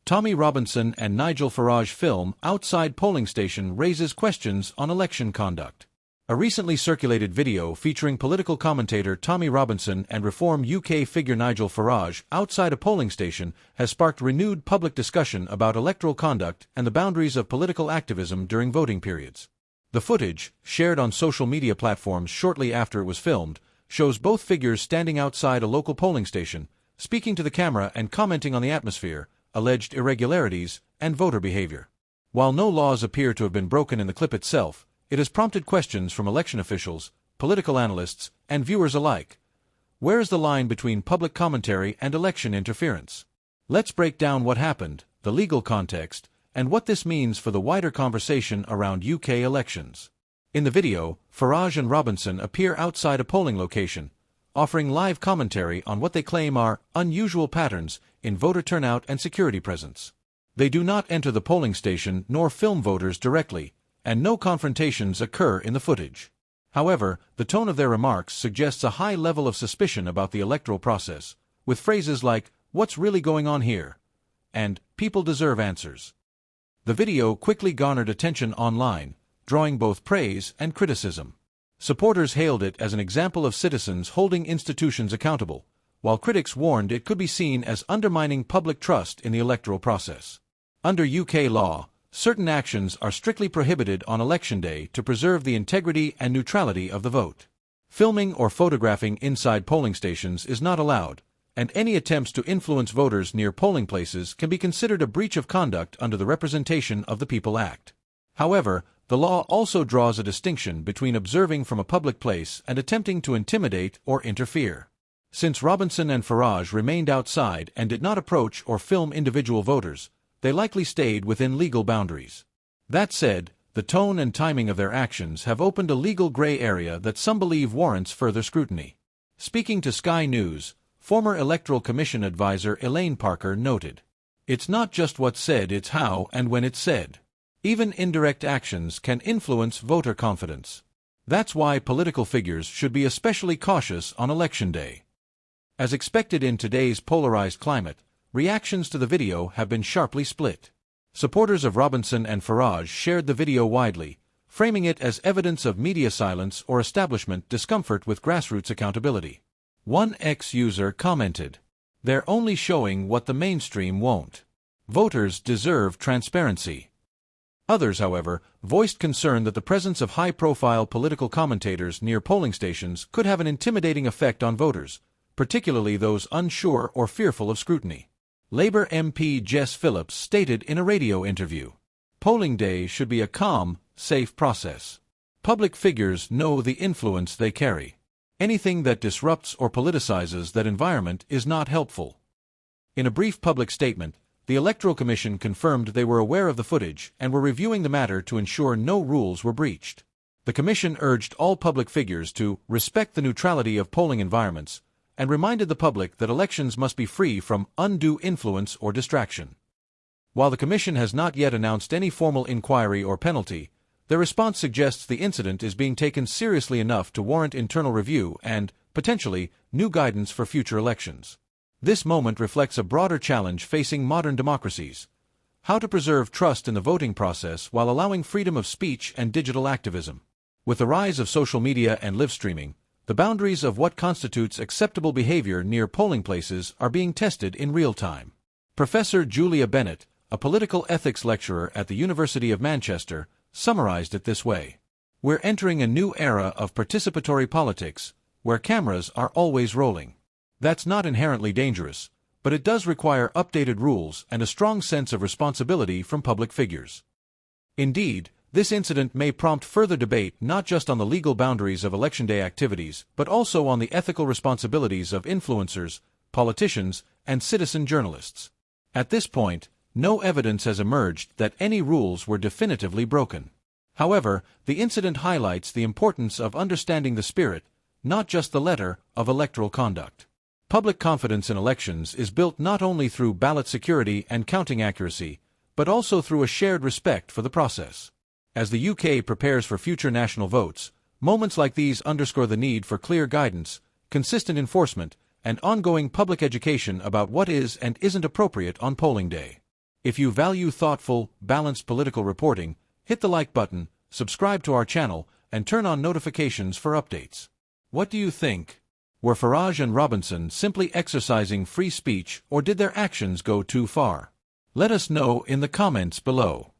Tommy Robinson and Nigel Farage film outside polling station raises questions on election conduct. A recently circulated video featuring political commentator Tommy Robinson and Reform UK figure Nigel Farage outside a polling station has sparked renewed public discussion about electoral conduct and the boundaries of political activism during voting periods. The footage, shared on social media platforms shortly after it was filmed, shows both figures standing outside a local polling station, speaking to the camera and commenting on the atmosphere, alleged irregularities, and voter behavior. While no laws appear to have been broken in the clip itself, it has prompted questions from election officials, political analysts, and viewers alike. Where is the line between public commentary and election interference? Let's break down what happened, the legal context, and what this means for the wider conversation around UK elections. In the video, Farage and Robinson appear outside a polling location, offering live commentary on what they claim are unusual patterns in voter turnout and security presence. They do not enter the polling station nor film voters directly, and no confrontations occur in the footage. However, the tone of their remarks suggests a high level of suspicion about the electoral process, with phrases like, "What's really going on here?" and "People deserve answers." The video quickly garnered attention online, drawing both praise and criticism. Supporters hailed it as an example of citizens holding institutions accountable, while critics warned it could be seen as undermining public trust in the electoral process. Under UK law, certain actions are strictly prohibited on election day to preserve the integrity and neutrality of the vote. Filming or photographing inside polling stations is not allowed, and any attempts to influence voters near polling places can be considered a breach of conduct under the Representation of the People Act. However, the law also draws a distinction between observing from a public place and attempting to intimidate or interfere. Since Robinson and Farage remained outside and did not approach or film individual voters, they likely stayed within legal boundaries. That said, the tone and timing of their actions have opened a legal gray area that some believe warrants further scrutiny. Speaking to Sky News, former Electoral Commission advisor Elaine Parker noted, "It's not just what's said, it's how and when it's said. Even indirect actions can influence voter confidence. That's why political figures should be especially cautious on election day." As expected in today's polarized climate, reactions to the video have been sharply split. Supporters of Robinson and Farage shared the video widely, framing it as evidence of media silence or establishment discomfort with grassroots accountability. One ex-user commented, "They're only showing what the mainstream won't. Voters deserve transparency." Others, however, voiced concern that the presence of high-profile political commentators near polling stations could have an intimidating effect on voters, particularly those unsure or fearful of scrutiny. Labour MP Jess Phillips stated in a radio interview, "Polling day should be a calm, safe process. Public figures know the influence they carry. Anything that disrupts or politicizes that environment is not helpful." In a brief public statement, the Electoral Commission confirmed they were aware of the footage and were reviewing the matter to ensure no rules were breached. The Commission urged all public figures to respect the neutrality of polling environments and reminded the public that elections must be free from undue influence or distraction. While the Commission has not yet announced any formal inquiry or penalty, their response suggests the incident is being taken seriously enough to warrant internal review and, potentially, new guidance for future elections. This moment reflects a broader challenge facing modern democracies: how to preserve trust in the voting process while allowing freedom of speech and digital activism. With the rise of social media and live streaming, the boundaries of what constitutes acceptable behavior near polling places are being tested in real time. Professor Julia Bennett, a political ethics lecturer at the University of Manchester, summarized it this way: "We're entering a new era of participatory politics, where cameras are always rolling. That's not inherently dangerous, but it does require updated rules and a strong sense of responsibility from public figures." Indeed, this incident may prompt further debate not just on the legal boundaries of election day activities, but also on the ethical responsibilities of influencers, politicians, and citizen journalists. At this point, no evidence has emerged that any rules were definitively broken. However, the incident highlights the importance of understanding the spirit, not just the letter, of electoral conduct. Public confidence in elections is built not only through ballot security and counting accuracy, but also through a shared respect for the process. As the UK prepares for future national votes, moments like these underscore the need for clear guidance, consistent enforcement, and ongoing public education about what is and isn't appropriate on polling day. If you value thoughtful, balanced political reporting, hit the like button, subscribe to our channel, and turn on notifications for updates. What do you think? Were Farage and Robinson simply exercising free speech, or did their actions go too far? Let us know in the comments below.